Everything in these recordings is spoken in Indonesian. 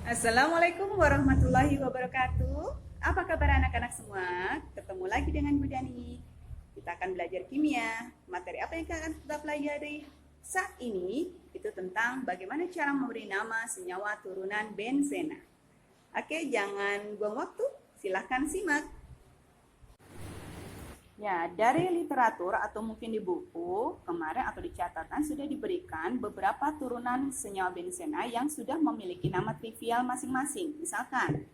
Assalamualaikum warahmatullahi wabarakatuh. Apa kabar anak-anak semua? Ketemu lagi dengan Bu Dani. Kita akan belajar kimia. Materi apa yang akan kita pelajari saat ini? Itu tentang bagaimana cara memberi nama senyawa turunan benzena. Oke, jangan buang waktu. Silahkan simak. Ya, dari literatur atau mungkin di buku kemarin atau di catatan sudah diberikan beberapa turunan senyawa benzena yang sudah memiliki nama trivial masing-masing. Misalkan,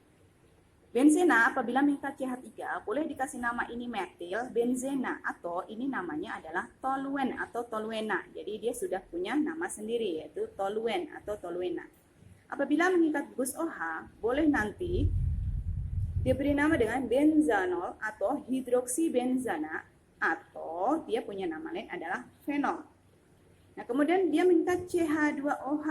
benzena apabila mengikat CH3 boleh dikasih nama ini metil benzena atau ini namanya adalah toluen atau toluena. Jadi dia sudah punya nama sendiri yaitu toluen atau toluena. Apabila mengikat gugus OH boleh nanti diberi nama dengan benzanol atau hidroksibenzana atau dia punya nama lain adalah fenol. Nah, kemudian dia mengikat CH2OH.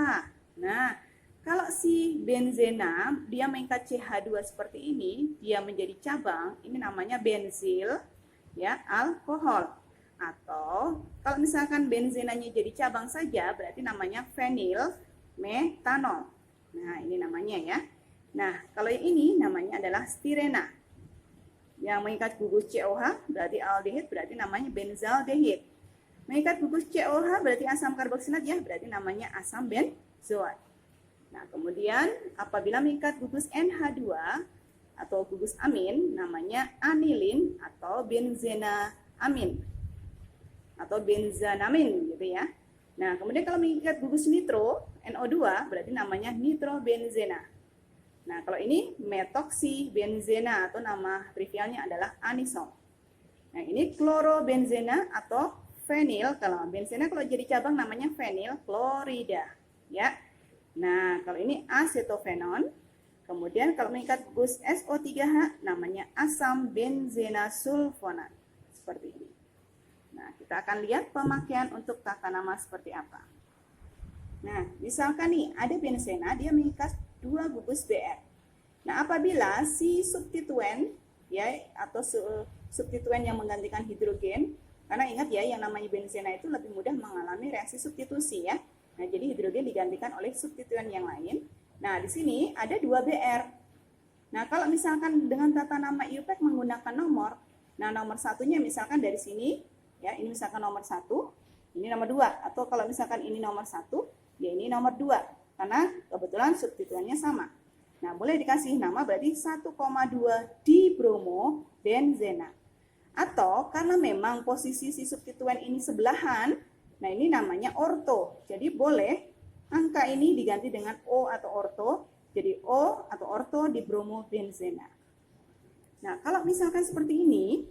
Nah, kalau si benzena dia mengikat CH2 seperti ini, dia menjadi cabang, ini namanya benzil ya, alkohol. Atau kalau misalkan benzenanya jadi cabang saja berarti namanya fenil metanol. Nah, ini namanya ya. Nah, kalau yang ini namanya adalah stirena. Yang mengikat gugus COH berarti aldehid, berarti namanya benzaldehid. Mengikat gugus COH berarti asam karboksilat ya, berarti namanya asam benzoat. Nah, kemudian apabila mengikat gugus NH2 atau gugus amin namanya anilin atau benzenaamin atau benzanamin gitu ya. Nah, kemudian kalau mengikat gugus nitro NO2 berarti namanya nitrobenzena. Nah, kalau ini metoksibenzena atau nama trivialnya adalah anisol. Nah, ini klorobenzena atau fenil. Kalau benzena kalau jadi cabang namanya fenil klorida, ya. Nah, kalau ini asetofenon. Kemudian kalau mengikat gugus SO3H namanya asam benzena sulfonat. Seperti ini. Nah, kita akan lihat pemakaian untuk tata nama seperti apa. Nah, misalkan nih ada benzena dia mengikat 2 gugus Br. Nah, apabila si substituen ya atau substituen yang menggantikan hidrogen, karena ingat ya yang namanya benzena itu lebih mudah mengalami reaksi substitusi ya. Nah, jadi hidrogen digantikan oleh substituen yang lain. Nah, di sini ada 2 Br. Nah, kalau misalkan dengan tata nama IUPAC menggunakan nomor, nah nomor satunya misalkan dari sini ya, ini misalkan nomor 1, ini nomor 2, atau kalau misalkan ini nomor 1, ya ini nomor 2. Karena kebetulan substituennya sama. Nah, boleh dikasih nama berarti 1,2 dibromo benzena. Atau karena memang posisi si substituen ini sebelahan, nah ini namanya orto. Jadi boleh angka ini diganti dengan O atau orto, jadi O atau orto dibromo benzena. Nah, kalau misalkan seperti ini,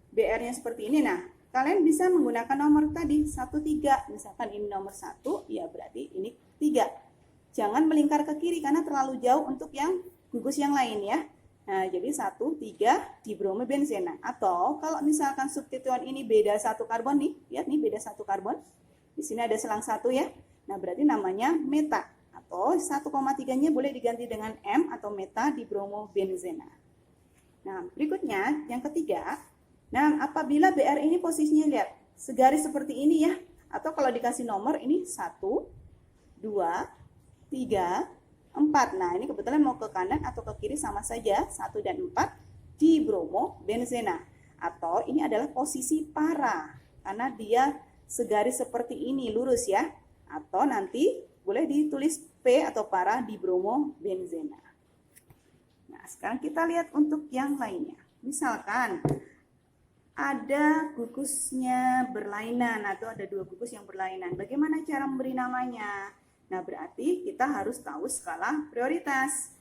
BR-nya seperti ini, nah kalian bisa menggunakan nomor tadi 1,3. Misalkan ini nomor 1, ya berarti ini 3. Jangan melingkar ke kiri karena terlalu jauh untuk yang gugus yang lain ya. Nah, jadi 1,3 dibromobenzena. Atau kalau misalkan substituen ini beda 1 karbon nih, lihat nih beda 1 karbon. Di sini ada selang 1 ya. Nah, berarti namanya meta. Atau 1,3-nya boleh diganti dengan M atau meta dibromobenzena. Nah, berikutnya yang ketiga. Nah, apabila BR ini posisinya lihat segaris seperti ini ya. Atau kalau dikasih nomor ini 1, 2, 3, 4. Nah, ini kebetulan mau ke kanan atau ke kiri sama saja. 1 dan 4 dibromobenzena. Atau ini adalah posisi para. Karena dia segaris seperti ini, lurus ya. Atau nanti boleh ditulis P atau para dibromobenzena. Nah, sekarang kita lihat untuk yang lainnya. Misalkan ada gugusnya berlainan atau ada 2 gugus yang berlainan. Bagaimana cara memberi namanya? Nah, berarti kita harus tahu skala prioritas.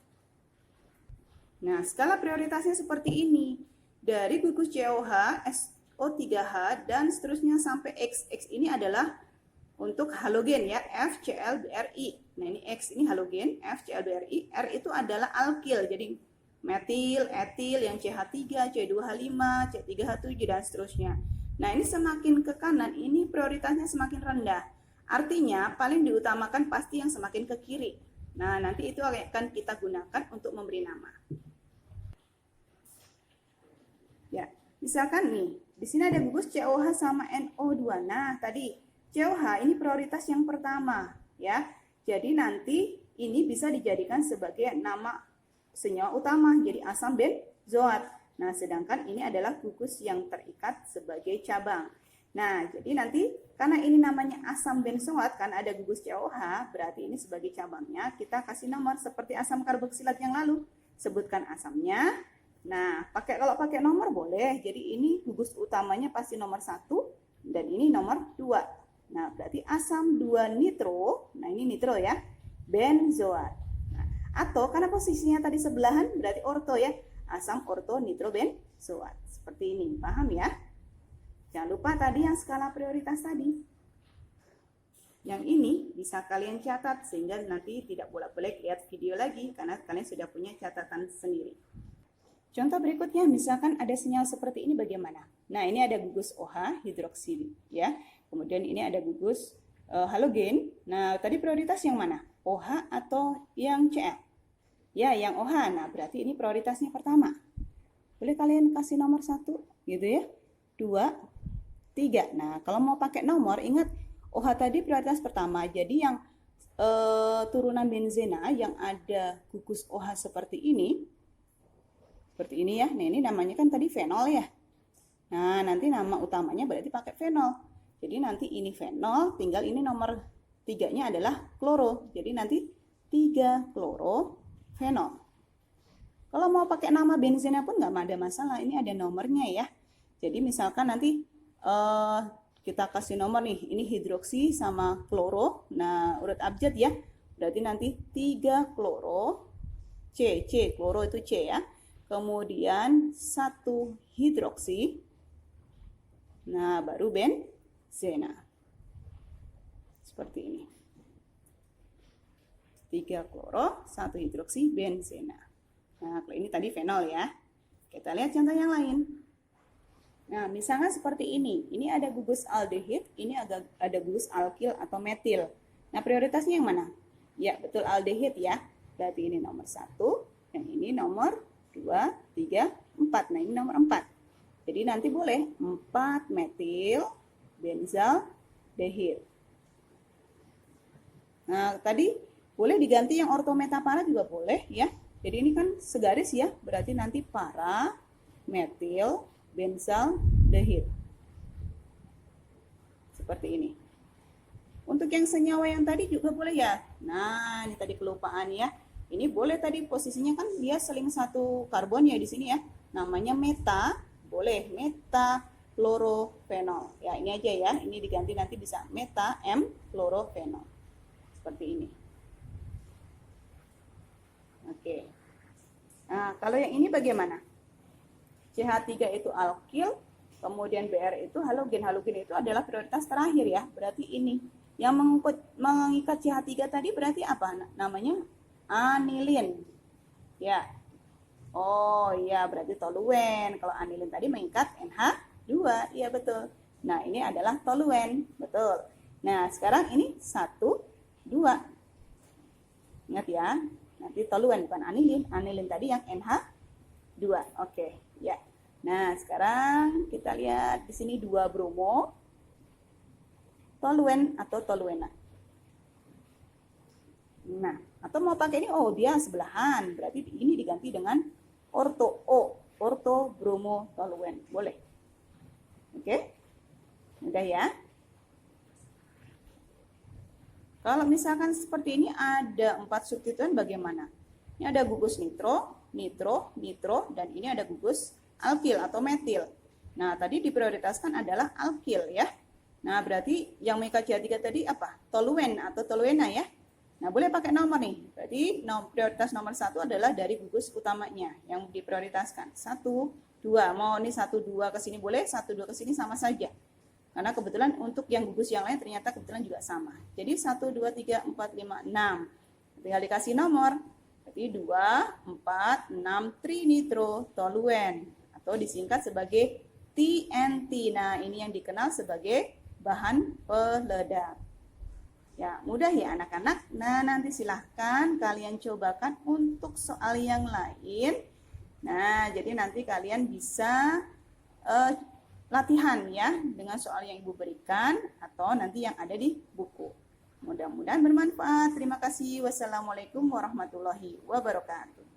Nah, skala prioritasnya seperti ini. Dari gugus COH, SO3H, dan seterusnya sampai X. X ini adalah untuk halogen ya, FClBrI. Nah, ini X ini halogen, FClBrI. R itu adalah alkil, jadi metil, etil, yang CH3, C2H5, C3H7, dan seterusnya. Nah, ini semakin ke kanan, ini prioritasnya semakin rendah. Artinya, paling diutamakan pasti yang semakin ke kiri. Nah, nanti itu akan kita gunakan untuk memberi nama. Ya, misalkan nih, di sini ada gugus COH sama NO2. Nah, tadi COH ini prioritas yang pertama, ya. Jadi nanti ini bisa dijadikan sebagai nama senyawa utama, jadi asam benzoat. Nah, sedangkan ini adalah gugus yang terikat sebagai cabang. Nah, jadi nanti karena ini namanya asam benzoat, kan ada gugus COH, berarti ini sebagai cabangnya kita kasih nomor seperti asam karboksilat yang lalu. Sebutkan asamnya. Nah, kalau pakai nomor boleh. Jadi ini gugus utamanya pasti nomor 1 dan ini nomor 2. Nah, berarti asam 2 nitro, nah ini nitro ya, benzoat. Nah, atau karena posisinya tadi sebelahan berarti orto ya, asam orto nitro benzoat. Seperti ini, paham ya? Jangan lupa tadi yang skala prioritas tadi. Yang ini bisa kalian catat sehingga nanti tidak bolak-balik lihat video lagi karena kalian sudah punya catatan sendiri. Contoh berikutnya, misalkan ada sinyal seperti ini bagaimana? Nah, ini ada gugus OH hidroksil ya. Kemudian ini ada gugus halogen. Nah, tadi prioritas yang mana? OH atau yang Cl? Ya, yang OH. Nah, berarti ini prioritasnya pertama. Boleh kalian kasih nomor 1 gitu ya. 2, 3. Nah, kalau mau pakai nomor, ingat OH tadi prioritas pertama. Jadi yang turunan benzena yang ada gugus OH seperti ini ya. Nah, ini namanya kan tadi fenol ya. Nah, nanti nama utamanya berarti pakai fenol. Jadi nanti ini fenol, tinggal ini nomor 3-nya adalah kloro. Jadi nanti 3 klorofenol. Kalau mau pakai nama benzennya pun nggak ada masalah. Ini ada nomornya ya. Jadi misalkan nanti kita kasih nomor nih. Ini hidroksi sama kloro. Nah, urut abjad ya. Berarti nanti 3 kloro. Kloro itu C ya. Kemudian 1 hidroksi. Nah, baru benzena. Seperti ini. 3 kloro, 1 hidroksi benzena. Nah, kalau ini tadi fenol ya. Kita lihat contoh yang lain. Nah, misalnya seperti ini. Ini ada gugus aldehid, ini ada gugus alkil atau metil. Nah, prioritasnya yang mana? Ya, betul aldehid ya. Berarti ini nomor 1, yang ini nomor 2, 3, 4. Nah, ini nomor 4. Jadi nanti boleh 4 metil benzaldehid. Nah, tadi boleh diganti yang ortometapara juga boleh ya. Jadi ini kan segaris ya, berarti nanti para metil benzaldehid. Seperti ini. Untuk yang senyawa yang tadi juga boleh ya. Nah, ini tadi kelupaan ya. Ini boleh tadi posisinya kan dia seling satu karbon ya di sini ya. Namanya meta, boleh meta klorofenol. Ya, ini aja ya. Ini diganti nanti bisa meta M klorofenol. Seperti ini. Oke. Nah, kalau yang ini bagaimana? CH3 itu alkil, kemudian Br itu halogen. Halogen itu adalah prioritas terakhir ya. Berarti ini. Yang mengikat CH3 tadi berarti apa? Namanya anilin. Ya. Oh iya, berarti toluen. Kalau anilin tadi mengikat NH2. Iya betul. Nah, ini adalah toluen. Betul. Nah, sekarang ini 1, 2. Ingat ya. Nanti toluen bukan anilin. Anilin tadi yang NH2. Oke, ya. Nah, sekarang kita lihat di sini 2 bromo. Toluen atau toluena. Nah, atau mau pakai ini, oh dia sebelahan, berarti ini diganti dengan orto bromo toluen, boleh. Oke, mudah ya. Kalau misalkan seperti ini ada 4 substituen bagaimana? Ini ada gugus nitro, dan ini ada gugus alkil atau metil. Nah, tadi diprioritaskan adalah alkil ya. Nah, berarti yang mengikat CH3 tadi apa? Toluen atau toluena ya. Nah, boleh pakai nomor nih. Berarti prioritas nomor 1 adalah dari gugus utamanya yang diprioritaskan. 1, 2. Mau nih 1, 2 ke sini boleh, 1, 2 ke sini sama saja. Karena kebetulan untuk yang gugus yang lain ternyata kebetulan juga sama. Jadi 1, 2, 3, 4, 5, 6. Tinggal dikasih nomor. Berarti 2, 4, 6 trinitrotoluen atau disingkat sebagai TNT. Nah, ini yang dikenal sebagai bahan peledak. Ya, mudah ya anak-anak. Nah, nanti silahkan kalian cobakan untuk soal yang lain. Nah, jadi nanti kalian bisa latihan ya dengan soal yang Ibu berikan atau nanti yang ada di buku. Mudah-mudahan bermanfaat. Terima kasih. Wassalamualaikum warahmatullahi wabarakatuh.